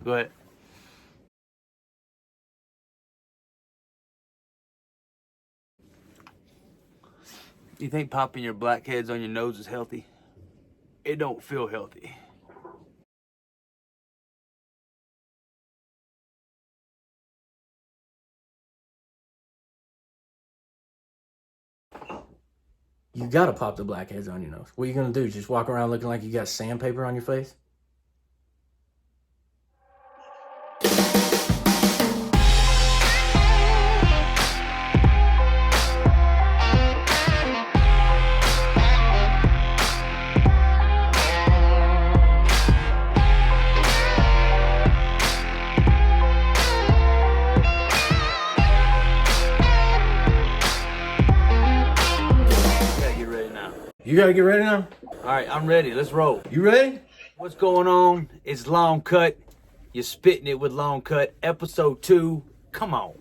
Go ahead. You think popping your blackheads on your nose is healthy? It don't feel healthy. You gotta pop the blackheads on your nose. What are you gonna do? Just walk around looking like you got sandpaper on your face? You gotta get ready now? All right, I'm ready. Let's roll. You ready? What's going on? It's Long Cut. You're spitting it with Long Cut. Episode 2. Come on.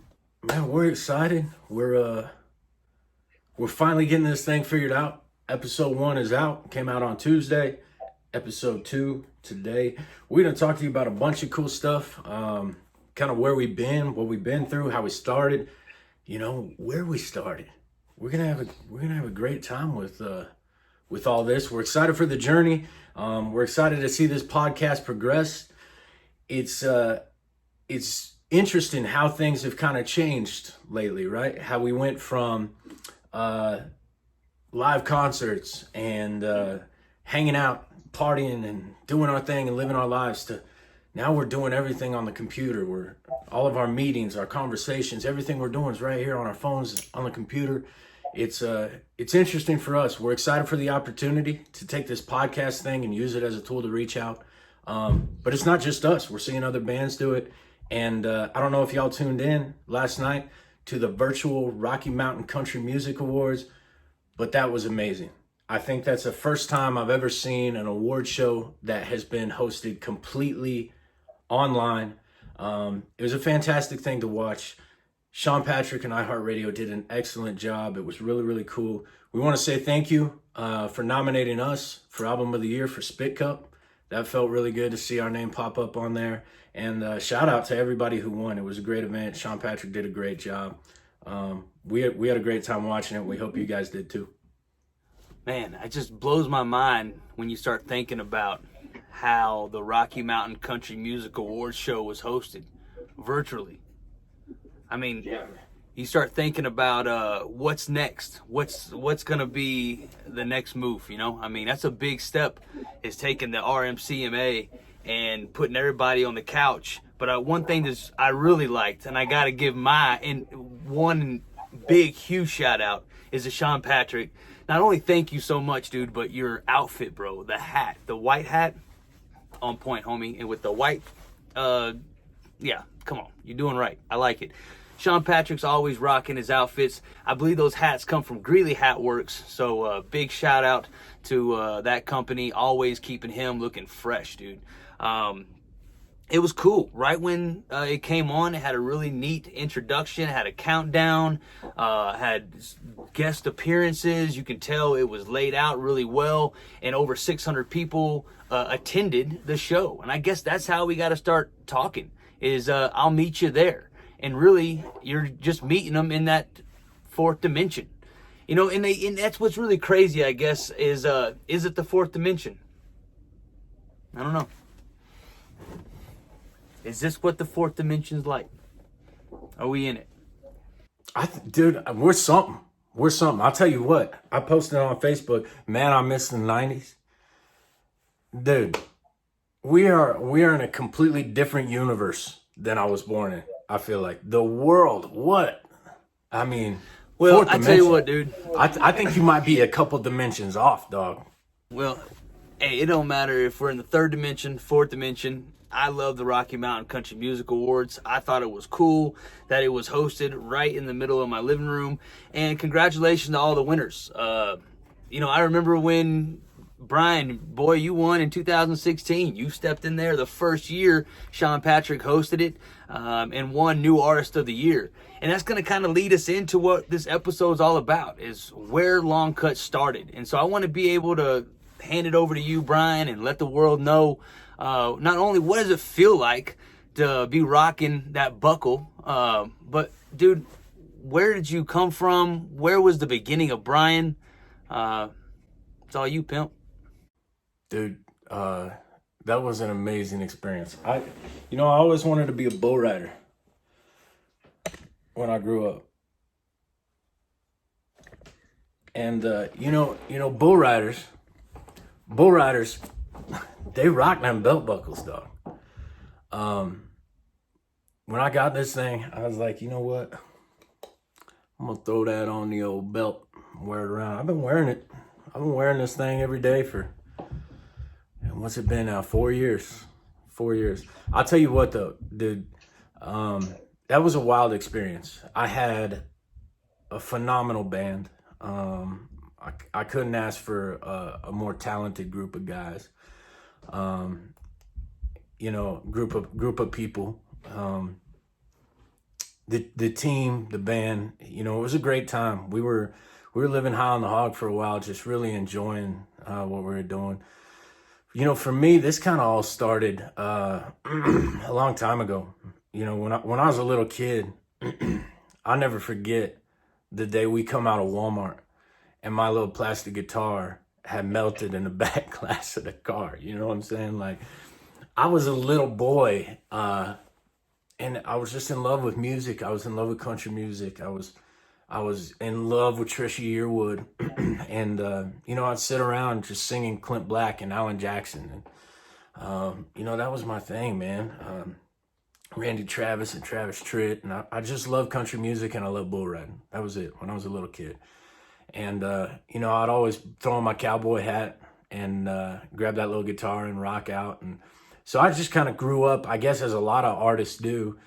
Man, we're excited. We're finally getting this thing figured out. Episode 1 is out. Came out on Tuesday. Episode 2 today. We're gonna talk to you about a bunch of cool stuff. Kind of where we've been, what we've been through, how we started. You know, where we started. We're gonna have a great time with all this. We're excited for the journey. We're excited to see this podcast progress. It's interesting how things have kind of changed lately, right? How we went from live concerts and hanging out, partying and doing our thing and living our lives to now we're doing everything on the computer. All of our meetings, our conversations, everything we're doing is right here on our phones, on the computer. It's interesting for us. We're excited for the opportunity to take this podcast thing and use it as a tool to reach out. But it's not just us. We're seeing other bands do it. And I don't know if y'all tuned in last night to the virtual Rocky Mountain Country Music Awards, but that was amazing. I think that's the first time I've ever seen an award show that has been hosted completely online. It was a fantastic thing to watch. Sean Patrick and iHeartRadio did an excellent job. It was really, really cool. We want to say thank you for nominating us for Album of the Year for Spit Cup. That felt really good to see our name pop up on there. And shout out to everybody who won. It was a great event. Sean Patrick did a great job. We had a great time watching it. We hope you guys did too. Man, it just blows my mind when you start thinking about how the Rocky Mountain Country Music Awards show was hosted virtually. I mean, you start thinking about what's next. What's gonna be the next move? You know, I mean, that's a big step. Is taking the RMCMA and putting everybody on the couch. But one thing that I really liked, and I gotta give one big huge shout out is to Sean Patrick. Not only thank you so much, dude, but your outfit, bro. The hat, the white hat, on point, homie. And with the white, yeah, come on, you're doing right. I like it. Sean Patrick's always rocking his outfits. I believe those hats come from Greeley Hat Works. So big shout out to that company, always keeping him looking fresh, dude. It was cool. Right when it came on, it had a really neat introduction, had a countdown, had guest appearances. You can tell it was laid out really well, and over 600 people attended the show. And I guess that's how we got to start talking, is I'll meet you there. And really, you're just meeting them in that fourth dimension. You know, and that's what's really crazy, I guess, is it the fourth dimension? I don't know. Is this what the fourth dimension's like? Are we in it? Dude, we're something. We're something. I'll tell you what. I posted on Facebook, man, I miss the 90s. Dude, we are in a completely different universe than I was born in. I feel like the world, what? I mean, well, I tell you what, dude. I think you might be a couple dimensions off, dog. Well, hey, it don't matter if we're in the third dimension, fourth dimension. I love the Rocky Mountain Country Music Awards. I thought it was cool that it was hosted right in the middle of my living room. And congratulations to all the winners. You know, I remember when Brian, boy, you won in 2016. You stepped in there the first year Sean Patrick hosted it and won New Artist of the Year. And that's going to kind of lead us into what this episode is all about, is where Long Cut started. And so I want to be able to hand it over to you, Brian, and let the world know not only what does it feel like to be rocking that buckle. But dude, where did you come from? Where was the beginning of Brian? It's all you, pimp. Dude, that was an amazing experience. I always wanted to be a bull rider when I grew up. And bull riders, they rock them belt buckles, dog. When I got this thing, I was like, you know what? I'm gonna throw that on the old belt and wear it around. I've been wearing it. I've been wearing this thing every day for, what's it been now? 4 years. 4 years. I'll tell you what though, dude, that was a wild experience. I had a phenomenal band. I couldn't ask for a more talented group of guys. Group of people. The team, the band, it was a great time. We were living high on the hog for a while, just really enjoying what we were doing. For me, this kind of all started a long time ago. When I was a little kid, I'll never forget the day we come out of Walmart and my little plastic guitar had melted in the back glass of the car. You know what I'm saying? Like, I was a little boy, and I was just in love with music. I was in love with country music. I was in love with Trisha Yearwood, and I'd sit around just singing Clint Black and Alan Jackson, and that was my thing, man. Randy Travis and Travis Tritt, and I just love country music and I love bull riding. That was it when I was a little kid. And I'd always throw on my cowboy hat and grab that little guitar and rock out. And so I just kind of grew up, I guess, as a lot of artists do,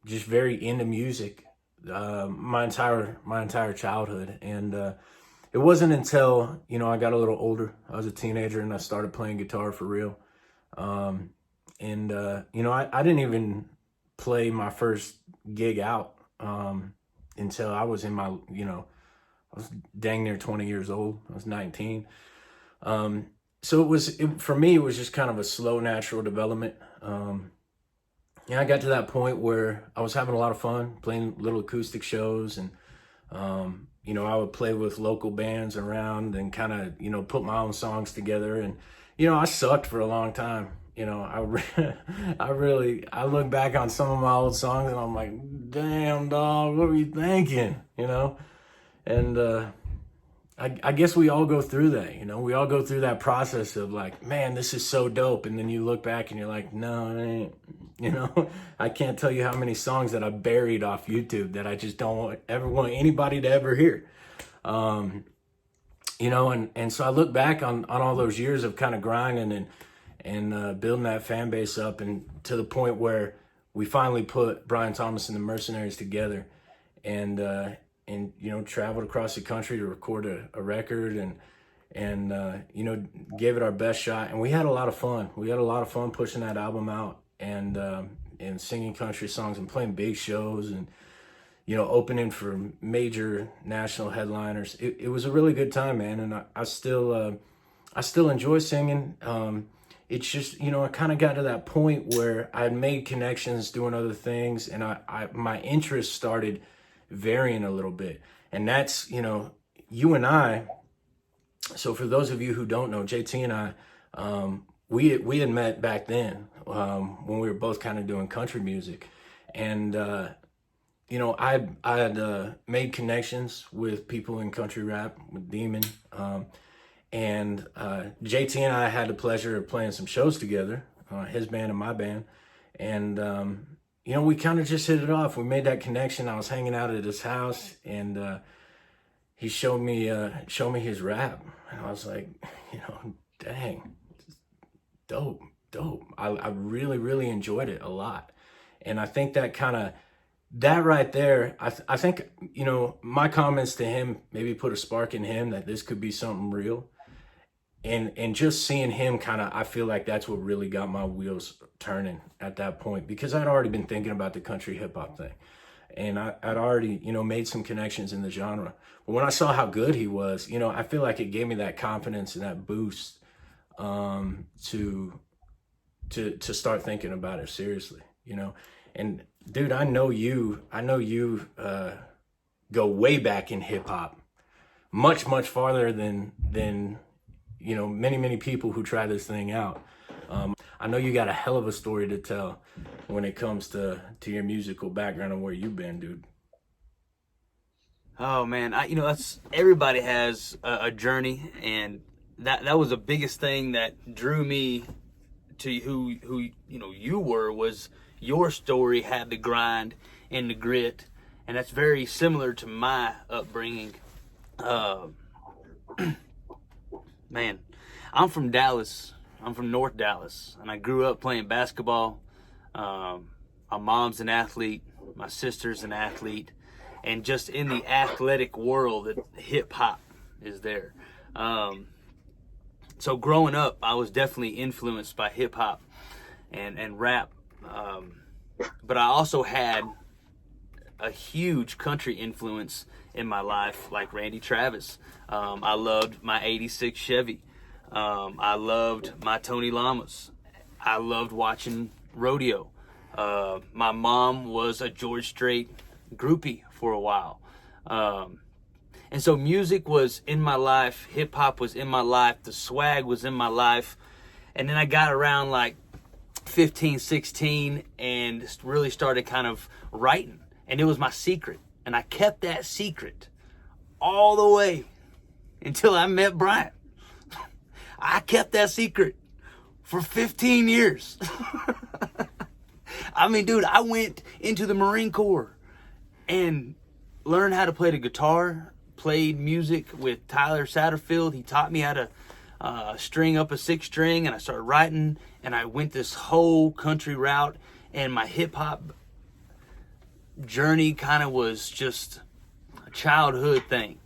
just very into music my entire childhood. And it wasn't until I got a little older, I was a teenager, and I started playing guitar for real. I didn't even play my first gig out until I was in my, I was dang near 20 years old. I was 19. So for me, it was just kind of a slow, natural development. I got to that point where I was having a lot of fun playing little acoustic shows, and, I would play with local bands around and kind of, put my own songs together. And, I sucked for a long time. I look back on some of my old songs and I'm like, damn, dog, what were you thinking? And I guess we all go through that, we all go through that process of like, man, this is so dope. And then you look back and you're like, no, it ain't, I can't tell you how many songs that I buried off YouTube that I just don't ever want anybody to ever hear. And so I look back on all those years of kind of grinding and building that fan base up, and to the point where we finally put Brian Thomas and the Mercenaries together, and traveled across the country to record a record, and gave it our best shot. And we had a lot of fun. We had a lot of fun pushing that album out, and singing country songs and playing big shows, and opening for major national headliners. It was a really good time, man, and I still enjoy singing. It's just, I kind of got to that point where I had made connections doing other things, and my interests started varying a little bit. And that's, you and I, so for those of you who don't know, JT and I, we had met back then when we were both kind of doing country music. And, I had made connections with people in country rap, with Demun, and JT and I had the pleasure of playing some shows together, his band and my band. And, we kind of just hit it off. We made that connection. I was hanging out at his house, and he showed me his rap. And I was like, dang, dope. I really, really enjoyed it a lot. And I think that right there, I think, my comments to him maybe put a spark in him that this could be something real. And just seeing him I feel like that's what really got my wheels turning at that point, because I'd already been thinking about the country hip hop thing. And I'd already, made some connections in the genre. But when I saw how good he was, I feel like it gave me that confidence and that boost to to start thinking about it seriously, you know. And dude, I know you go way back in hip hop, much farther than you know, many people who try this thing out. I know you got a hell of a story to tell when it comes to your musical background and where you've been, dude. Oh man, you know, that's, everybody has a journey, and that was the biggest thing that drew me to who you know you were, was your story had the grind and the grit, and that's very similar to my upbringing. Man, I'm from Dallas. I'm from North Dallas, and I grew up playing basketball. My mom's an athlete. My sister's an athlete. And just in the athletic world, hip hop is there. So growing up, I was definitely influenced by hip hop and rap. But I also had a huge country influence in my life, like Randy Travis. I loved my '86 Chevy. I loved my Tony Lamas. I loved watching rodeo. My mom was a George Strait groupie for a while. And so music was in my life. Hip hop was in my life. The swag was in my life. And then I got around like 15, 16 and really started kind of writing. And it was my secret. And I kept that secret all the way until I met Brian. I kept that secret for 15 years. I mean, dude, I went into the Marine Corps and learned how to play the guitar, played music with Tyler Satterfield. He taught me how to string up a 6-string, and I started writing, and I went this whole country route, and my hip-hop journey kind of was just a childhood thing.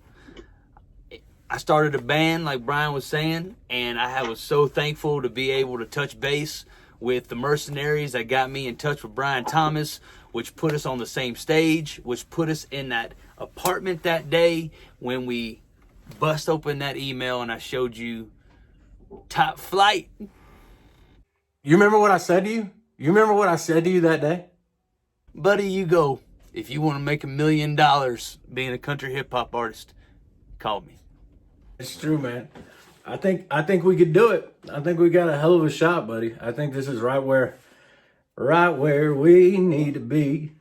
I started a band, like Brian was saying, and I was so thankful to be able to touch base with the Mercenaries that got me in touch with Brian Thomas, which put us on the same stage, which put us in that apartment that day when we bust open that email and I showed you Top Flight. You remember what I said to you? You remember what I said to you that day? Buddy, you go, if you want to make $1 million being a country hip hop artist, call me. It's true, man. I think we could do it. I think we got a hell of a shot, buddy. I think this is right where we need to be.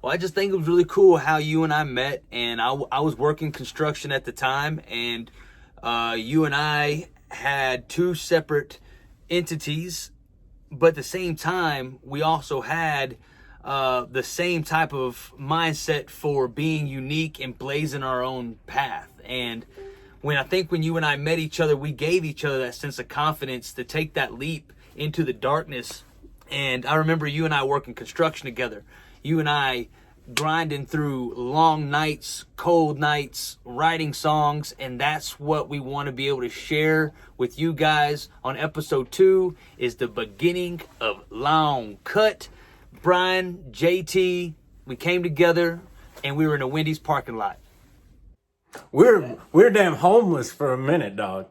Well, I just think it was really cool how you and I met, and I was working construction at the time, and you and I had two separate entities, but at the same time, we also had the same type of mindset for being unique and blazing our own path. And when you and I met each other, we gave each other that sense of confidence to take that leap into the darkness. And I remember you and I working construction together. You and I grinding through long nights, cold nights, writing songs. And that's what we want to be able to share with you guys on episode 2 is the beginning of Long Cut. Brian, JT, we came together and we were in a Wendy's parking lot. We're damn homeless for a minute, dog.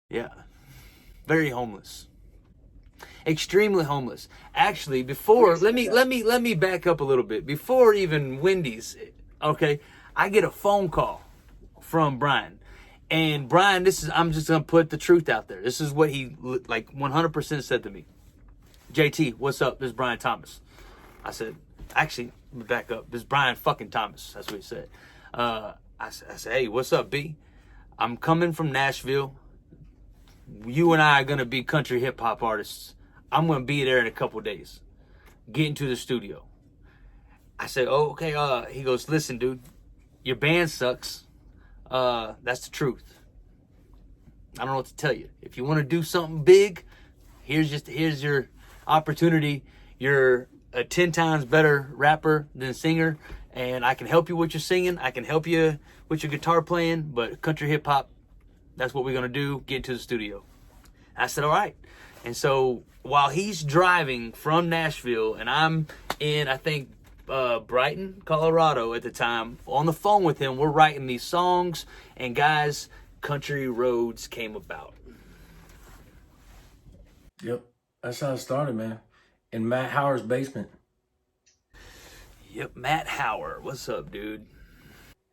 Yeah. Very homeless. Extremely homeless. Actually, before let me back up a little bit. Before even Wendy's, okay, I get a phone call from Brian. And Brian, I'm just gonna put the truth out there. This is what he like 100% said to me. JT, what's up? This is Brian Thomas. I said, actually, let me back up. This is Brian fucking Thomas. That's what he said. I said, hey, what's up, B? I'm coming from Nashville. You and I are gonna be country hip hop artists. I'm gonna be there in a couple days. Get into the studio. I said, oh, okay. He goes, listen, dude, your band sucks. That's the truth. I don't know what to tell you. If you want to do something big, here's your opportunity. You're a 10 times better rapper than singer, and I can help you with your singing. I can help you with your guitar playing, but country hip hop, that's what we're gonna do. Get into the studio. I said, all right. And so while he's driving from Nashville and I'm in, I think, Brighton, Colorado at the time, on the phone with him, we're writing these songs. And guys, Country Roads came about. Yep, that's how it started, man. In Matt Howard's basement. Yep, Matt Howard. What's up, dude?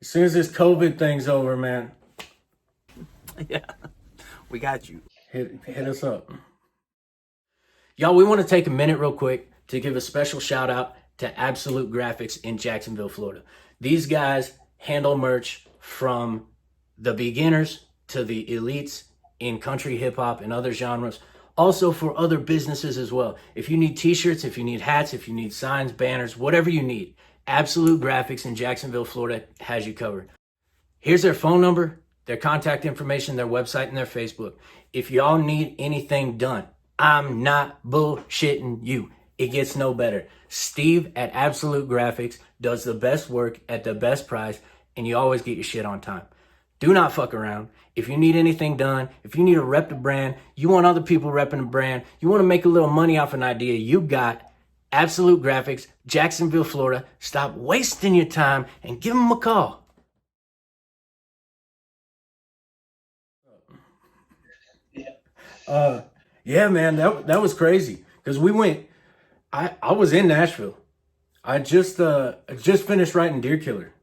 As soon as this COVID thing's over, man, Yeah, we got you. hit us up. Y'all, we want to take a minute real quick to give a special shout out to Absolute Graphics in Jacksonville, Florida. These guys handle merch from the beginners to the elites in country, hip hop, and other genres. Also for other businesses as well. If you need t-shirts, if you need hats, if you need signs, banners, whatever you need, Absolute Graphics in Jacksonville, Florida has you covered. Here's their phone number, their contact information, their website, and their Facebook. If y'all need anything done, I'm not bullshitting you. It gets no better. Steve at Absolute Graphics does the best work at the best price, and you always get your shit on time. Do not fuck around. If you need anything done, if you need to rep the brand, you want other people repping the brand, you want to make a little money off an idea, you got Absolute Graphics, Jacksonville, Florida. Stop wasting your time and give them a call. Yeah, man, that was crazy. Because we went, I was in Nashville. I just finished writing Deer Killer.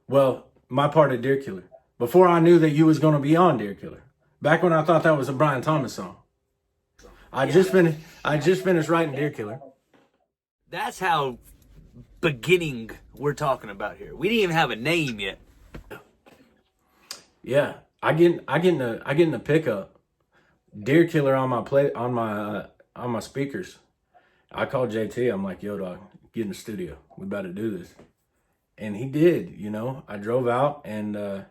Well, my part of Deer Killer. Before I knew that you was going to be on Deer Killer. Back when I thought that was a Brian Thomas song. I just finished writing Deer Killer. That's how beginning we're talking about here. We didn't even have a name yet. Yeah, I get in the pickup. Deer Killer on my speakers. I called JT. I'm like, yo, dog, get in the studio. We about to do this. And he did, you know. I drove out and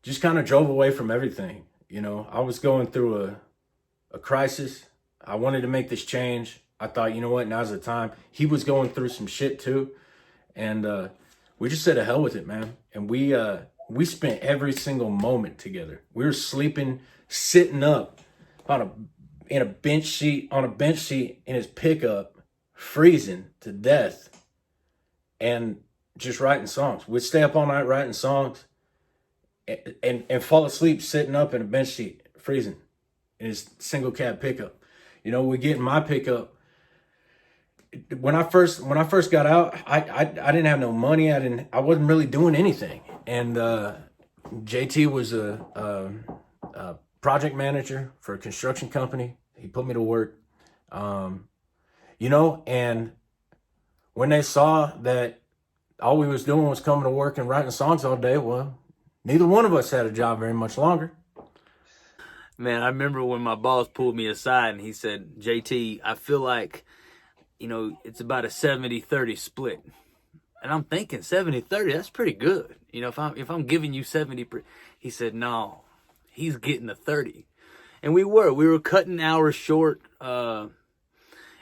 just kind of drove away from everything. You know, I was going through a crisis. I wanted to make this change. I thought, you know what, now's the time. He was going through some shit too. And we just said to hell with it, man. And we spent every single moment together. We were sleeping, sitting up on a bench seat in his pickup, freezing to death, and just writing songs. We'd stay up all night writing songs and fall asleep sitting up in a bench seat, freezing, in his single cab pickup. You know, we get in my pickup. When I first got out, I didn't have no money. I wasn't really doing anything. And JT was a project manager for a construction company. He put me to work. You know, and when they saw that all we was doing was coming to work and writing songs all day, well, neither one of us had a job very much longer. Man, I remember when my boss pulled me aside and he said, JT, I feel like, you know, it's about a 70-30 split. And I'm thinking 70-30, that's pretty good. You know, if I'm giving you 70, he said, no, he's getting the 30. And we were cutting hours short.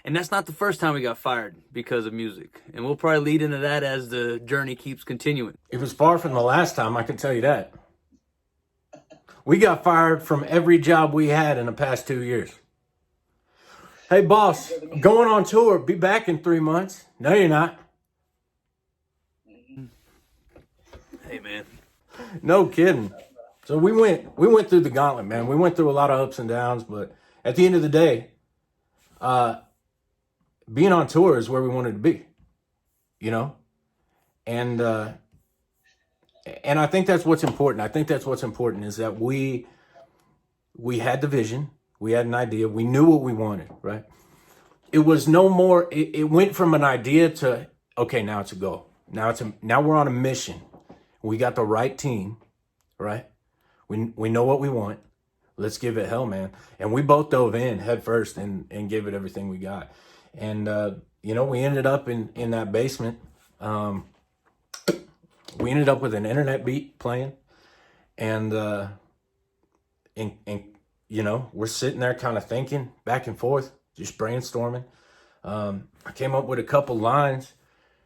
And that's not the first time we got fired because of music. And we'll probably lead into that as the journey keeps continuing. It was far from the last time, I can tell you that. We got fired from every job we had in the past 2 years. Hey, boss, going on tour. Be back in 3 months. No, you're not. Hey, man. No kidding. So we went through the gauntlet, man. We went through a lot of ups and downs, but at the end of the day, being on tour is where we wanted to be, you know? And I think that's what's important. I think that's what's important is that we had the vision. We had an idea. We knew what we wanted, right? It was no more, it went from an idea to, okay, now it's a goal. Now we're on a mission. We got the right team, right? We know what we want. Let's give it hell, man. And we both dove in head first and gave it everything we got. And, you know, we ended up in that basement. We ended up with an internet beat playing. And you know, we're sitting there kind of thinking back and forth, just brainstorming. I came up with a couple lines.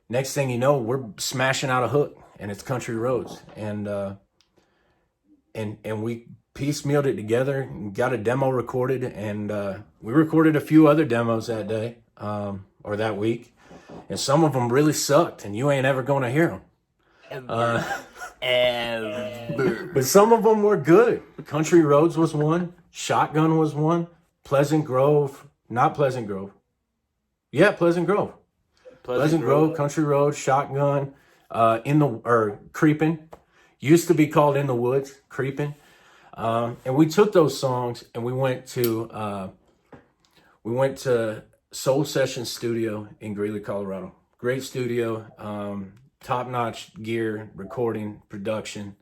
Next thing you know, we're smashing out a hook, and it's Country Roads. And we piecemealed it together and got a demo recorded, and we recorded a few other demos that day or that week, and some of them really sucked, and you ain't ever gonna hear them. ever. But some of them were good. Country Roads was one. Shotgun was one. Pleasant Grove, not Pleasant Grove. Yeah, Pleasant Grove. Pleasant Grove, Country Road, Shotgun, Creepin'. Used to be called In the Woods, Creepin'. And we took those songs and we went to Soul Session Studio in Greeley, Colorado. Great studio, top-notch gear, recording, production,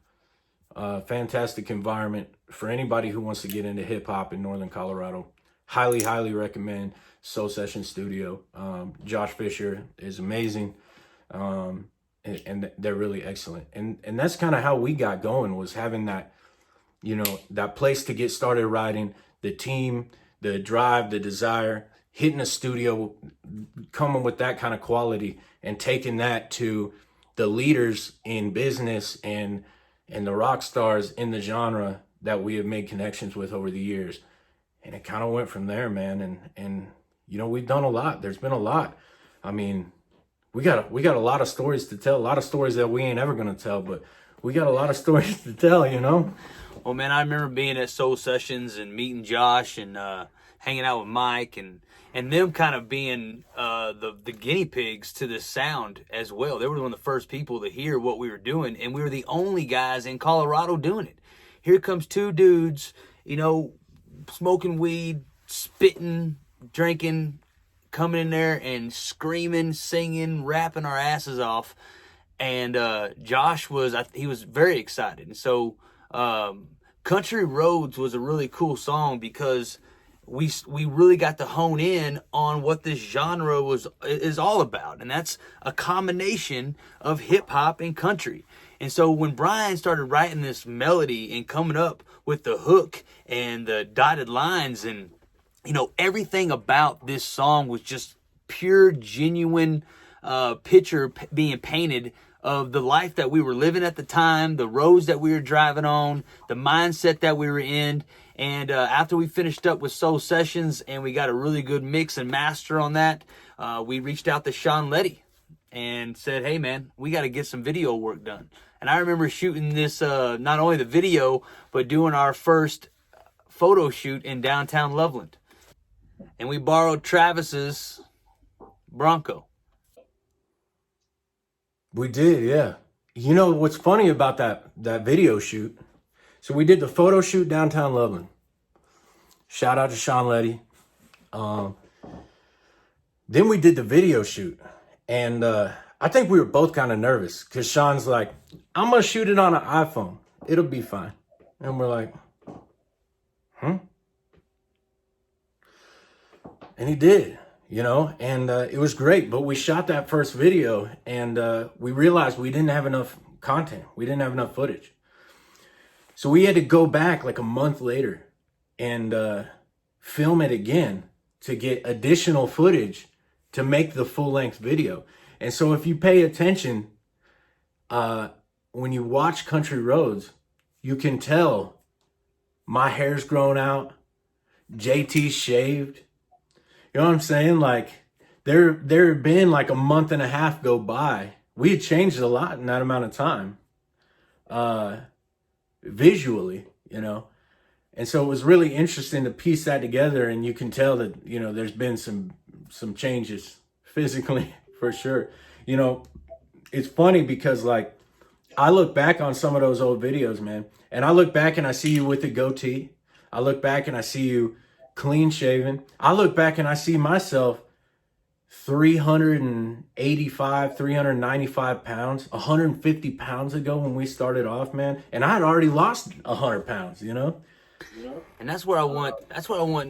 fantastic environment for anybody who wants to get into hip-hop in Northern Colorado. Highly, highly recommend Soul Session Studio. Josh Fisher is amazing, and they're really excellent. And that's kind of how we got going, was having that, that place to get started writing, the team, the drive, the desire, hitting a studio, coming with that kind of quality and taking that to the leaders in business and the rock stars in the genre that we have made connections with over the years. And it kind of went from there, man. And we've done a lot. There's been a lot. I mean, we got a lot of stories to tell, a lot of stories that we ain't ever going to tell, but we got a lot of stories to tell, Well, man, I remember being at Soul Sessions and meeting Josh and hanging out with Mike and them kind of being the guinea pigs to this sound as well. They were one of the first people to hear what we were doing, and we were the only guys in Colorado doing it. Here comes two dudes, smoking weed, spitting, drinking, coming in there and screaming, singing, rapping our asses off. And Josh was very excited. And so Country Roads was a really cool song because we really got to hone in on what this genre is all about. And that's a combination of hip hop and country. And so when Brian started writing this melody and coming up with the hook and the dotted lines and, everything about this song was just pure, genuine picture being painted of the life that we were living at the time, the roads that we were driving on, the mindset that we were in. And after we finished up with Soul Sessions and we got a really good mix and master on that, we reached out to Sean Letty and said, hey, man, we got to get some video work done. And I remember shooting this, not only the video, but doing our first photo shoot in downtown Loveland. And we borrowed Travis's Bronco. We did, yeah. What's funny about that video shoot? So we did the photo shoot downtown Loveland. Shout out to Sean Letty. Then we did the video shoot. And I think we were both kind of nervous because Sean's like, I'm going to shoot it on an iPhone. It'll be fine. And we're like, And he did, and it was great. But we shot that first video and we realized we didn't have enough content. We didn't have enough footage. So we had to go back like a month later and film it again to get additional footage to make the full-length video. And so if you pay attention, when you watch Country Roads, you can tell my hair's grown out, JT's shaved. You know what I'm saying? Like, there had been like a month and a half go by. We had changed a lot in that amount of time, visually, And so it was really interesting to piece that together. And you can tell that, there's been some changes physically for sure. It's funny because like, I look back on some of those old videos, man, and I look back and I see you with a goatee. I look back and I see you clean shaven. I look back and I see myself 385, 395 pounds, 150 pounds ago when we started off, man. And I had already lost 100 pounds, And that's what I want,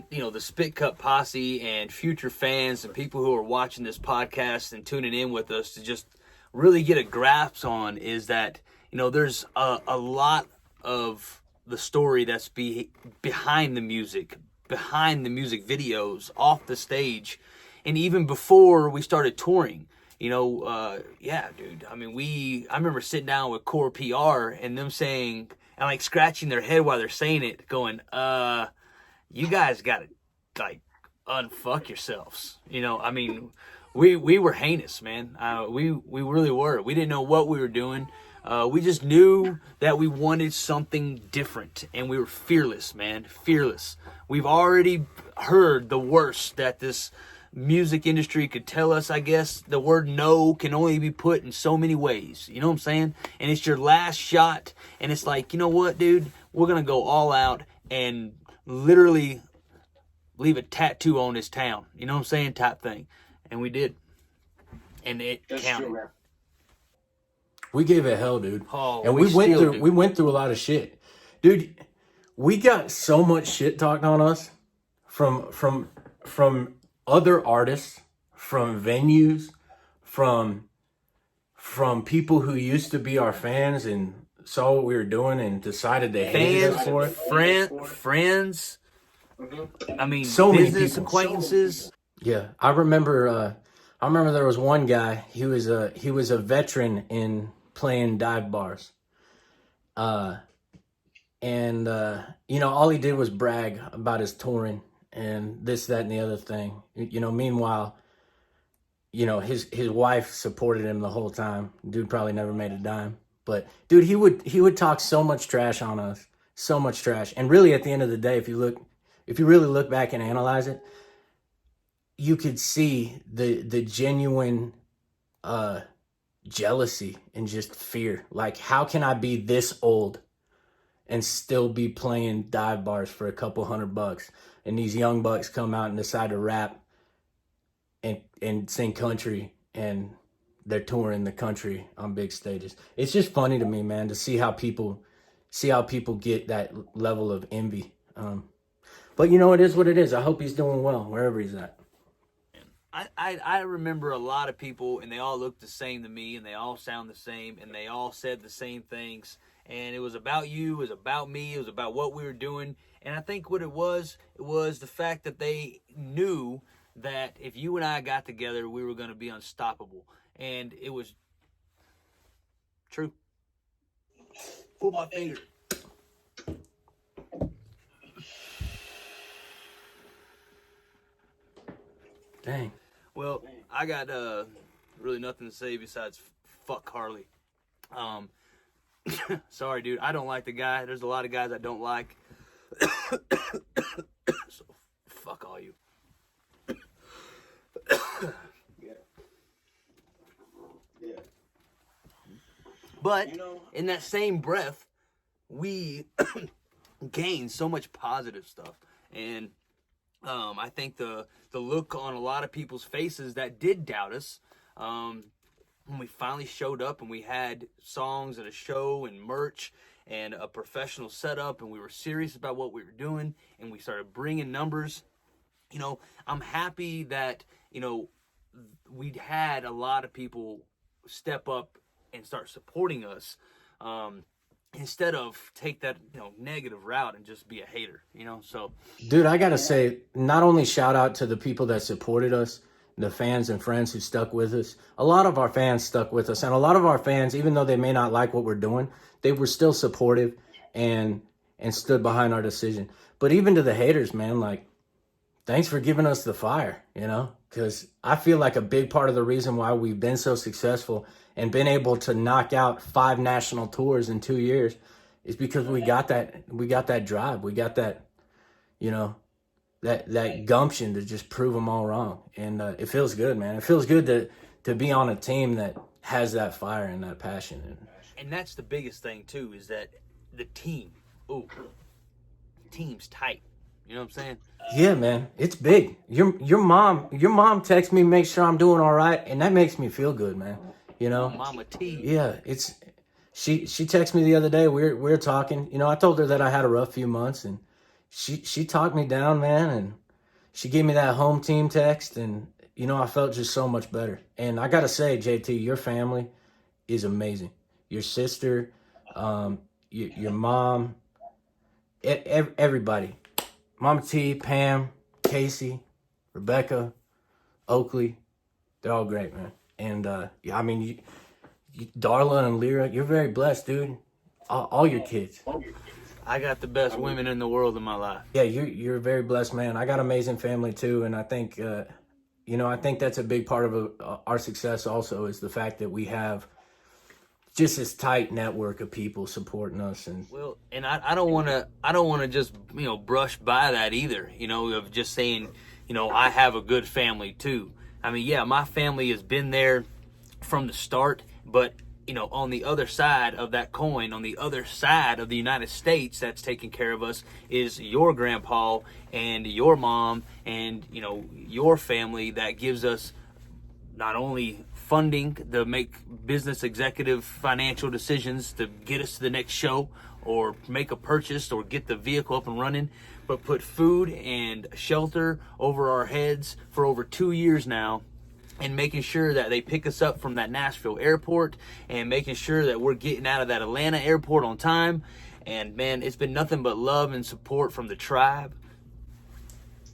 the Spit Cup posse and future fans and people who are watching this podcast and tuning in with us to just really get a grasp on is that, there's a lot of the story that's behind the music videos, off the stage, and even before we started touring. Yeah, dude. I mean, I remember sitting down with Core PR and them saying, and like scratching their head while they're saying it, going, you guys gotta like unfuck yourselves. I mean, we were heinous, man. We really were. We didn't know what we were doing, We just knew that we wanted something different, and we were fearless, man, fearless. We've already heard the worst that this music industry could tell us, I guess. The word no can only be put in so many ways, you know what I'm saying? And it's your last shot, and it's like, you know what, dude? We're going to go all out and literally leave a tattoo on this town, you know what I'm saying, type thing. And we did. And it counted. True, we gave it hell, dude. Oh, and we went through a lot of shit. Dude, we got so much shit talked on us from other artists, from venues, from people who used to be our fans and saw what we were doing and decided they hated us for it. Friends. I mean, so business many people. Acquaintances. Yeah, I remember there was one guy. He was a veteran in playing dive bars. And all he did was brag about his touring and this, that, and the other thing. Meanwhile, his wife supported him the whole time. Dude probably never made a dime. But dude, he would talk so much trash on us. So much trash. And really at the end of the day, if you really look back and analyze it, you could see the genuine jealousy and just fear. Like, how can I be this old and still be playing dive bars for a couple $100, and these young bucks come out and decide to rap and sing country, and they're touring the country on big stages? It's just funny to me, man, to see how people get that level of envy. But it is what it is. I hope he's doing well wherever he's at. I remember a lot of people, and they all looked the same to me, and they all sound the same, and they all said the same things. And it was about you, it was about me, it was about what we were doing. And I think what it was the fact that they knew that if you and I got together, we were going to be unstoppable. And it was true. Pull my finger. Dang. Well, I got really nothing to say besides fuck Harley. Sorry, dude. I don't like the guy. There's a lot of guys I don't like. So, fuck all you. Yeah. But in that same breath, we gained so much positive stuff. And I think the look on a lot of people's faces that did doubt us, when we finally showed up and we had songs and a show and merch and a professional setup, and we were serious about what we were doing, and we started bringing numbers, I'm happy that, we'd had a lot of people step up and start supporting us, instead of take that, negative route and just be a hater, so. Dude, I gotta say, not only shout out to the people that supported us, the fans and friends who stuck with us. A lot of our fans stuck with us, and a lot of our fans, even though they may not like what we're doing, they were still supportive and stood behind our decision. But even to the haters, man, like, thanks for giving us the fire, because I feel like a big part of the reason why we've been so successful and been able to knock out 5 national tours in 2 years is because we got that drive. We got that, that gumption to just prove them all wrong. And it feels good, man. It feels good to be on a team that has that fire and that passion. And that's the biggest thing, too, is that the team's tight. You know what I'm saying? Yeah, man. It's big. Your mom texts me, make sure I'm doing all right, and that makes me feel good, man. Mama T. Yeah, she texted me the other day. We were talking. I told her that I had a rough few months, and she talked me down, man, and she gave me that home team text, and I felt just so much better. And I gotta say, JT, your family is amazing. Your sister, your mom, everybody, Mama T, Pam, Casey, Rebecca, Oakley, they're all great, man. And Darla and Lyra, you're very blessed, dude. All your kids. I got the best women in the world in my life. Yeah, you're a very blessed man. I got an amazing family too, and I think I think that's a big part of our success also, is the fact that we have just this tight network of people supporting us. And well, and I don't want to just, brush by that either, of just saying, I have a good family too. I mean, yeah, my family has been there from the start, but on the other side of that coin, on the other side of the United States that's taking care of us is your grandpa and your mom and, your family that gives us not only funding to make business executive financial decisions to get us to the next show or make a purchase or get the vehicle up and running, but put food and shelter over our heads for over 2 years now, and making sure that they pick us up from that Nashville airport and making sure that we're getting out of that Atlanta airport on time. And man, it's been nothing but love and support from the tribe.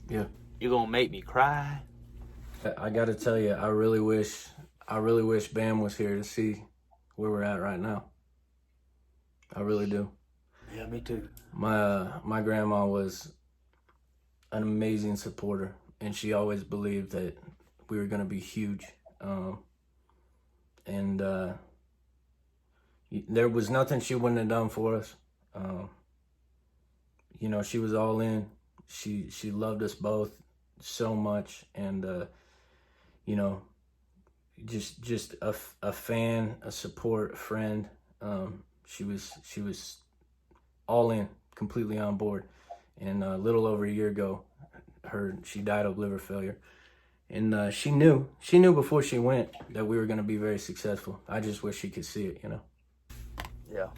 Yeah. You're going to make me cry. I got to tell you, I really wish Bam was here to see where we're at right now. I really do. Yeah, me too. My grandma was an amazing supporter, and she always believed that we were going to be huge. There was nothing she wouldn't have done for us. She was all in. She loved us both so much, and just a fan, a support, a friend. She was all in, completely on board. And a little over a year ago, she died of liver failure. And she knew before she went that we were going to be very successful. I just wish she could see it, Yeah.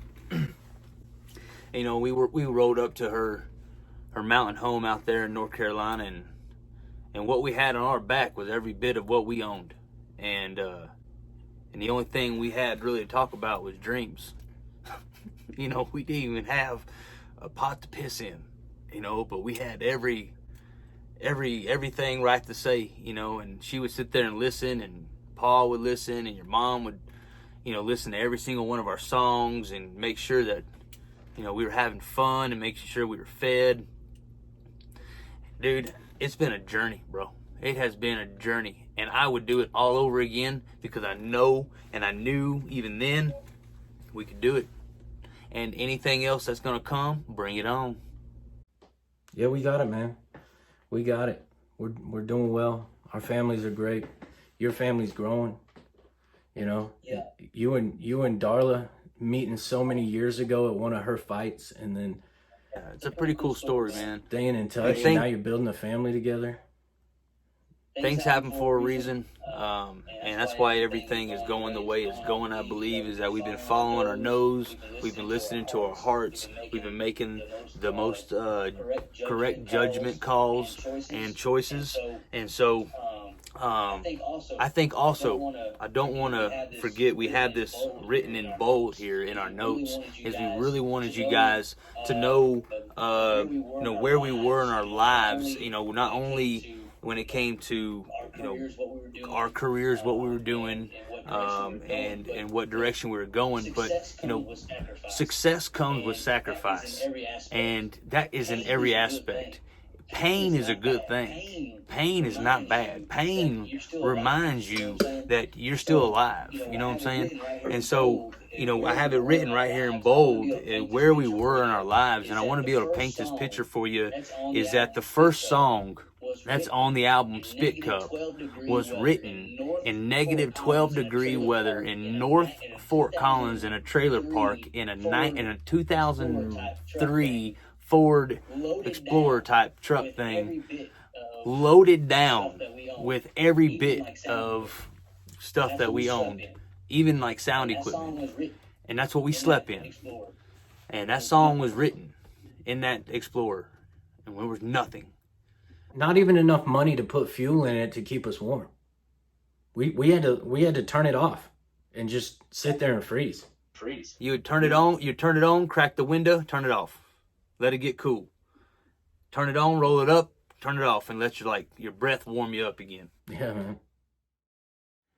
We rode up to her mountain home out there in North Carolina, and what we had on our back was every bit of what we owned. And the only thing we had really to talk about was dreams. We didn't even have a pot to piss in, but we had everything right to say, and she would sit there and listen, and Paul would listen, and your mom would, listen to every single one of our songs and make sure that, we were having fun and making sure we were fed. Dude, it's been a journey, bro. It has been a journey, and I would do it all over again because I know and I knew even then we could do it. And anything else that's going to come, bring it on. Yeah, we got it, man. We got it. We're doing well. Our families are great. Your family's growing. Yeah. You and Darla meeting so many years ago at one of her fights, and then it's a pretty cool story, man. Staying in touch, and now you're building a family together. Things happen for a reason, and that's why everything is going the way it's going, I believe, is that we've been following our nose, we've been listening to our hearts, we've been making the most correct judgment calls and choices. And so I think also, I don't want to forget, we have this written in bold here in our notes, is we really wanted you guys to know, where we were in our lives, not only when it came to, our careers, what we were doing, and what direction we were going. But, success comes with sacrifice, and that is in every aspect. Pain is a good thing. Pain is not bad. Pain reminds you that you're still alive. You know what I'm saying? And so, I have it written right here in bold where we were in our lives. And I want to be able to paint this picture for you, is that the first song that's on the album Spit Cup was written in negative 12-degree weather in North Fort Collins in a trailer park in a 2003 Ford Explorer type truck thing, loaded down with every bit of stuff that we owned, even like sound equipment. And that's what we slept in. And that song was written in that Explorer, and there was nothing. Not even enough money to put fuel in it to keep us warm. We had to turn it off and just sit there and freeze. You would turn it on, crack the window, turn it off. Let it get cool. Turn it on, roll it up, turn it off, and let your breath warm you up again. Yeah, man.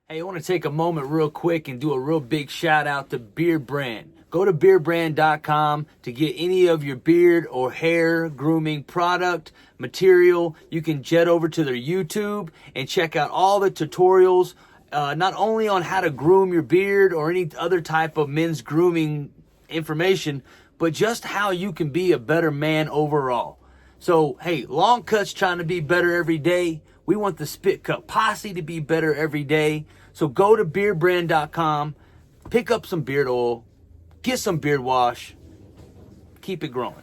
Hey, I want to take a moment real quick and do a real big shout out to Beard Brand. Go to beardbrand.com to get any of your beard or hair grooming product material. You can jet over to their YouTube and check out all the tutorials not only on how to groom your beard or any other type of men's grooming information, but just how you can be a better man overall. So, hey, Long Cut's trying to be better every day. We want the Spit Cut Posse to be better every day. So go to beardbrand.com, pick up some beard oil, get some beard wash, keep it growing.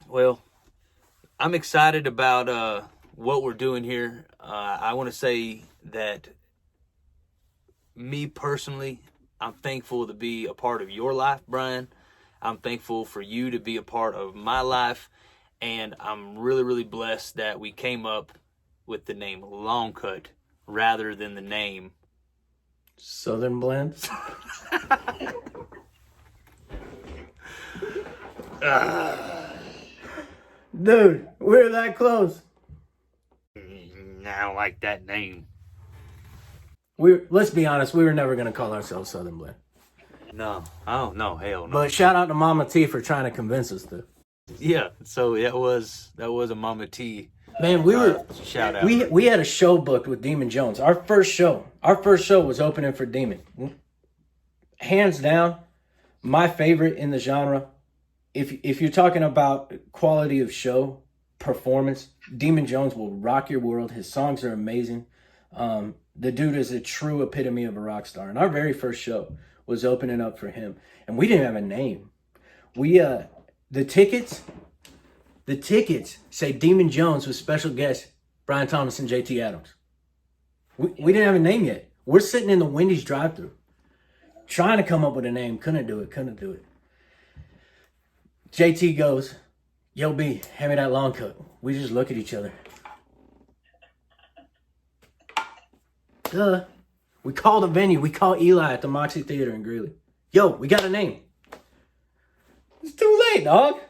Well, I'm excited about what we're doing here. I want to say that me personally, I'm thankful to be a part of your life, Brian. I'm thankful for you to be a part of my life. And I'm really, really blessed that we came up with the name Long Cut rather than the name Southern Blend. Dude, we're that close. I don't like that name. Let's be honest, we were never going to call ourselves Southern Blend. No, oh no, hell no. But shout out to Mama T for trying to convince us to. Yeah, so that was a Mama T. Man, we were shout out. We had a show booked with Demun Jones. Our first show was opening for Demun. Hands down, my favorite in the genre. If you're talking about quality of show, performance, Demun Jones will rock your world. His songs are amazing. The dude is a true epitome of a rock star. And our very first show was opening up for him. And we didn't have a name. The tickets say Demun Jones with special guests Brian Thomas and JT Adams. We didn't have a name yet. We're sitting in the Wendy's drive-thru trying to come up with a name. Couldn't do it. JT goes, "Yo, B, hand me that long cut." We just look at each other. Duh. We call the venue. We call Eli at the Moxie Theater in Greeley. "Yo, we got a name." It's too late, dog.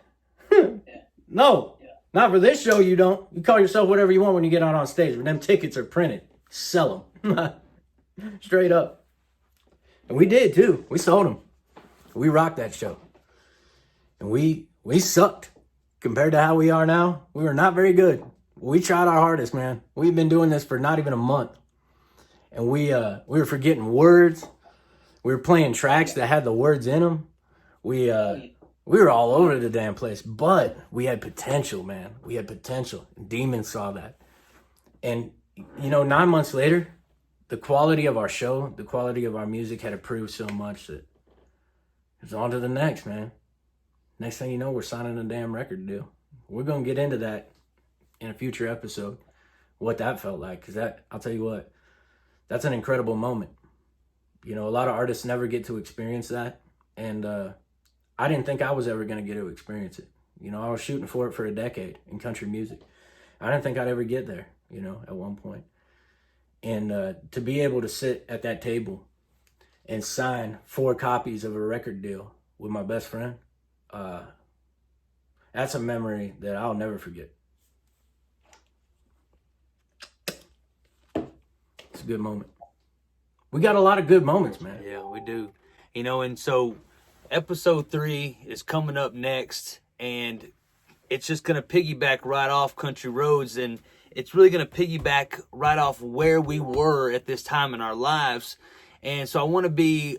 No, not for this show. You don't. You call yourself whatever you want when you get out on stage. But them tickets are printed. Sell them. Straight up. And we did too. We sold them. We rocked that show. And we sucked compared to how we are now. We were not very good. We tried our hardest, man. We've been doing this for not even a month. And we were forgetting words. We were playing tracks that had the words in them. We were all over the damn place, but we had potential, man. We had potential. Demun saw that. And, 9 months later, the quality of our show, the quality of our music had improved so much that it's on to the next, man. Next thing you know, we're signing a damn record deal. We're going to get into that in a future episode, what that felt like. Because I'll tell you what, that's an incredible moment. A lot of artists never get to experience that. And I didn't think I was ever going to get to experience it. I was shooting for it for a decade in country music. I didn't think I'd ever get there, at one point. And to be able to sit at that table and sign 4 copies of a record deal with my best friend, that's a memory that I'll never forget. It's a good moment. We got a lot of good moments, man. Yeah, we do. And so episode 3 is coming up next, and it's just going to piggyback right off Country Roads, and it's really going to piggyback right off where we were at this time in our lives. And so I want to be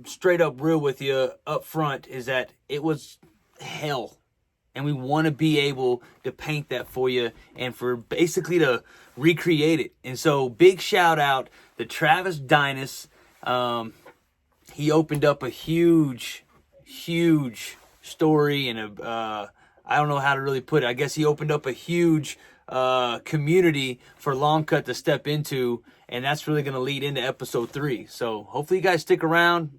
straight up real with you up front, is that it was hell. And we want to be able to paint that for you and for basically to recreate it. And so big shout out to Travis Dinas. He opened up a huge story and I don't know how to really put it. I guess he opened up a huge community for Long Cut to step into, and that's really going to lead into episode 3. So hopefully you guys stick around.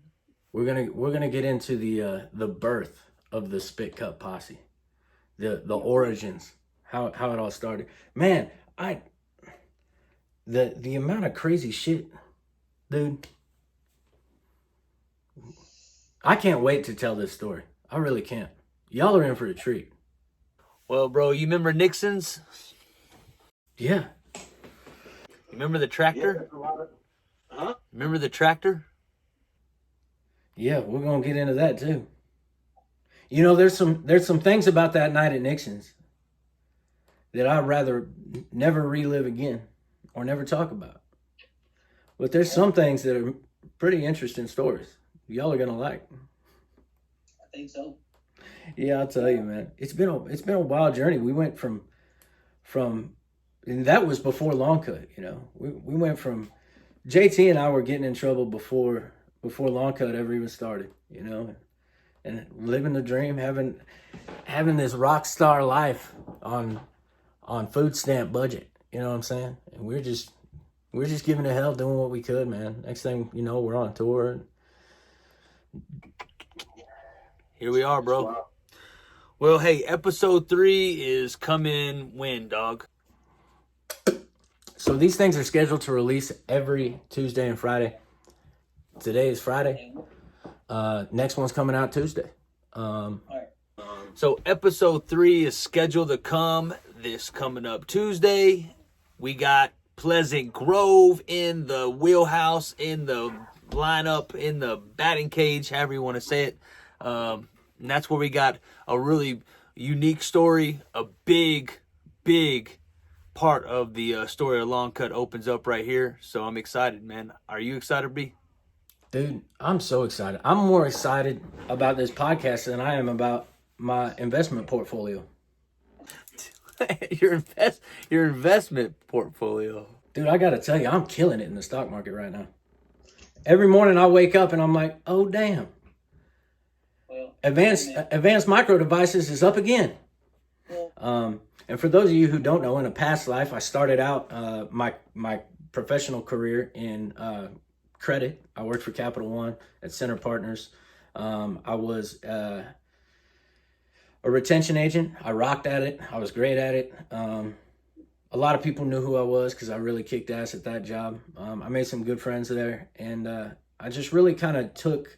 We're gonna get into the birth of the Spit Cut Posse, the origins, how it all started. Man, the amount of crazy shit, dude. I can't wait to tell this story. I really can't. Y'all are in for a treat. Well, bro, you remember Nixon's? Yeah. You remember the tractor? Huh? Remember the tractor? Yeah, we're gonna get into that too. There's some things about that night at Nixon's that I'd rather never relive again or never talk about. But there's some things that are pretty interesting stories. Y'all are gonna like. I think so. Yeah, I'll tell you, man. It's been a wild journey. We went from and that was before Long Cut, you know. We went from JT and I were getting in trouble before Long Cut ever even started, you know, and living the dream, having this rock star life on food stamp budget, you know what I'm saying? And we're just giving it hell, doing what we could, man. Next thing you know, we're on tour. Here we are, bro. Well, hey, episode 3 is coming when, dog? So these things are scheduled to release every Tuesday and Friday. Today is Friday. Next one's coming out Tuesday. So episode 3 is scheduled to come this coming up Tuesday. We got Pleasant Grove in the wheelhouse, in the lineup, in the batting cage, however you want to say it. And that's where we got a really unique story. A big part of the story of Long Cut opens up right here. So I'm excited, man. Are you excited, B? Dude, I'm so excited. I'm more excited about this podcast than I am about my investment portfolio. Your investment portfolio. Dude, I got to tell you, I'm killing it in the stock market right now. Every morning I wake up and I'm like, oh, damn. Well, Advanced Micro Devices is up again. And for those of you who don't know, in a past life, I started out my professional career in credit. I worked for Capital One at Center Partners. I was a retention agent. I rocked at it. I was great at it. A lot of people knew who I was because I really kicked ass at that job. I made some good friends there, and I just really kind of took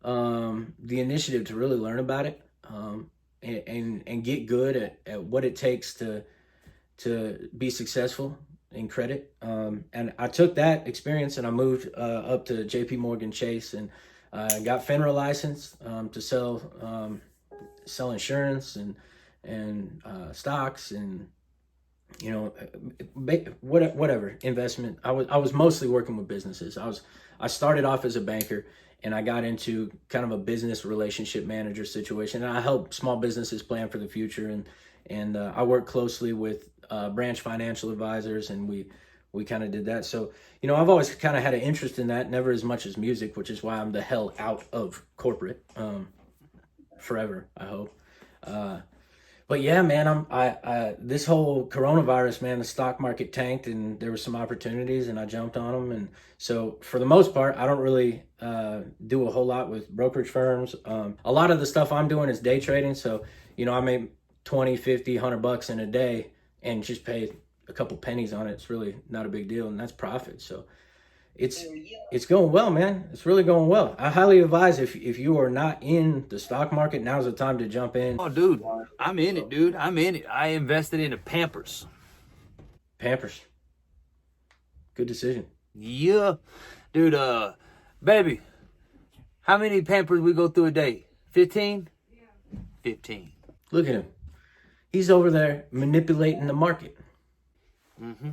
the initiative to really learn about it and get good at what it takes to be successful in credit. And I took that experience and I moved up to JP Morgan Chase and got FINRA license to sell insurance and stocks and, you know, whatever investment. I was mostly working with businesses. I started off as a banker, and I got into kind of a business relationship manager situation. And I help small businesses plan for the future, and I work closely with branch financial advisors, and we kind of did that. So, you know, I've always kind of had an interest in that, never as much as music, which is why I'm the hell out of corporate forever, I hope. But yeah, man, I this whole coronavirus, man, the stock market tanked and there were some opportunities and I jumped on them. And so for the most part, I don't really do a whole lot with brokerage firms. A lot of the stuff I'm doing is day trading. So, you know, I make 20, 50, $100 in a day and just pay a couple pennies on it. It's really not a big deal, and that's profit. So it's going well, man. It's really going well. I highly advise if you are not in the stock market, now's the time to jump in. Oh, dude, I'm in it, dude. I'm in it. I invested in a Pampers. Pampers. Good decision. Yeah. Dude, baby, how many Pampers we go through a day? 15? Yeah. 15. Look at him. He's over there manipulating the market. Mm-hmm.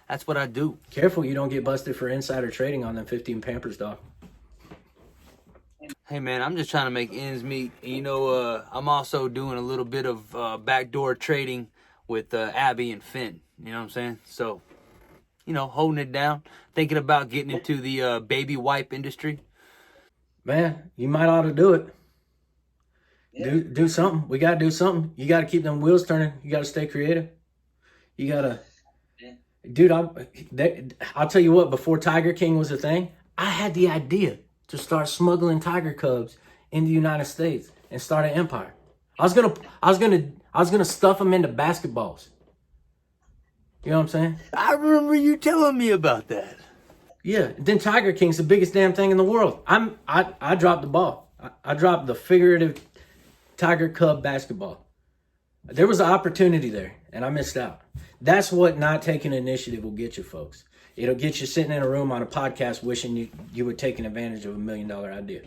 That's what I do. Careful you don't get busted for insider trading on them 15 Pampers, dog. Hey, man, I'm just trying to make ends meet. You know, I'm also doing a little bit of backdoor trading with Abby and Finn. You know what I'm saying? So, you know, holding it down. Thinking about getting into the baby wipe industry. Man, you might ought to do it. Yeah. Do something. We got to do something. You got to keep them wheels turning. You got to stay creative. You got to... Dude, I'll tell you what, before Tiger King was a thing, I had the idea to start smuggling tiger cubs in the United States and start an empire. I was gonna stuff them into basketballs. You know what I'm saying? I remember you telling me about that. Yeah. Then Tiger King's the biggest damn thing in the world. I dropped the ball. I dropped the figurative tiger cub basketball. There was an opportunity there, and I missed out. That's what not taking initiative will get you, folks. It'll get you sitting in a room on a podcast wishing you were taking advantage of $1 million idea.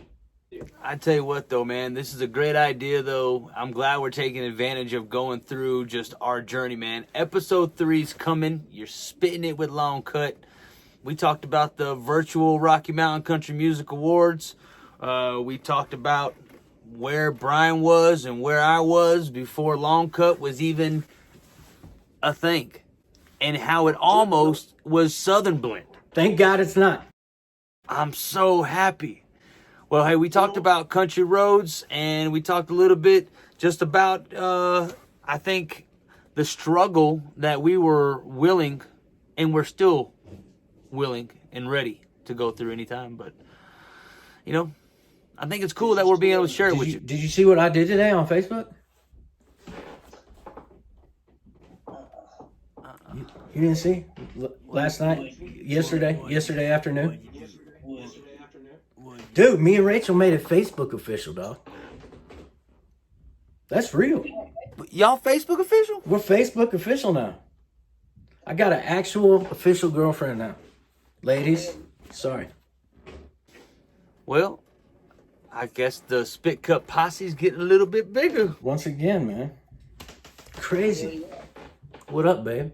I tell you what, though, man, this is a great idea, though. I'm glad we're taking advantage of going through just our journey, man. Episode 3's coming. You're spitting it with Long Cut. We talked about the virtual Rocky Mountain Country Music Awards. We talked about where Brian was and where I was before Long Cut was even a thing, and how it almost was Southern Blend. Thank God it's not. I'm so happy. Well, hey, we talked about country roads, and we talked a little bit just about, I think, the struggle that we were willing, and we're still willing and ready to go through anytime. But, you know, I think it's cool that we're being able to share it with you. Did you see what I did today on Facebook? You didn't see? Last night? Yesterday afternoon? Dude, me and Rachel made it Facebook official, dog. That's real. Y'all Facebook official? We're Facebook official now. I got an actual official girlfriend now. Ladies, sorry. Well, I guess the Spit Cup posse's getting a little bit bigger. Once again, man. Crazy. What up, babe?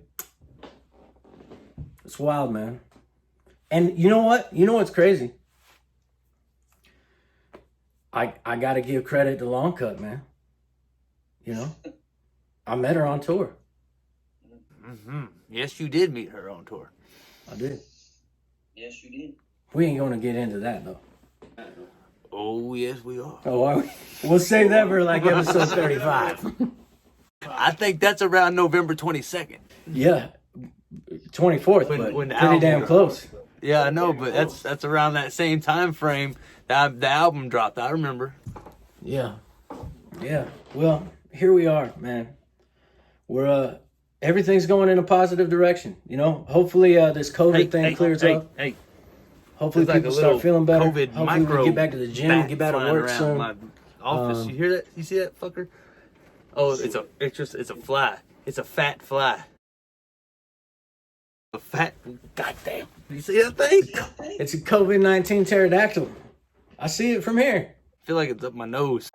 It's wild, man. And you know what? You know what's crazy? I got to give credit to Long Cut, man. You know? I met her on tour. Mm-hmm. Yes, you did meet her on tour. I did. Yes, you did. We ain't going to get into that, though. Oh, yes, we are. Oh, are we? We'll save that for like episode 35. I think that's around November 22nd. Yeah. 24th, but when the pretty album damn dropped. close. Yeah, I know, but that's around that same time frame that the album dropped. I remember. Yeah. Yeah. Well, here we are, man. We're everything's going in a positive direction. You know, hopefully this COVID thing clears up. Hey, Hopefully there's like people a little start feeling better. COVID Hopefully we micro get back to the gym, bat get back to flying work around soon. my office. You hear that? You see that fucker? Oh, it's a fly. It's a fat fly. A fat, goddamn. You see that thing? It's a COVID-19 pterodactyl. I see it from here. I feel like it's up my nose.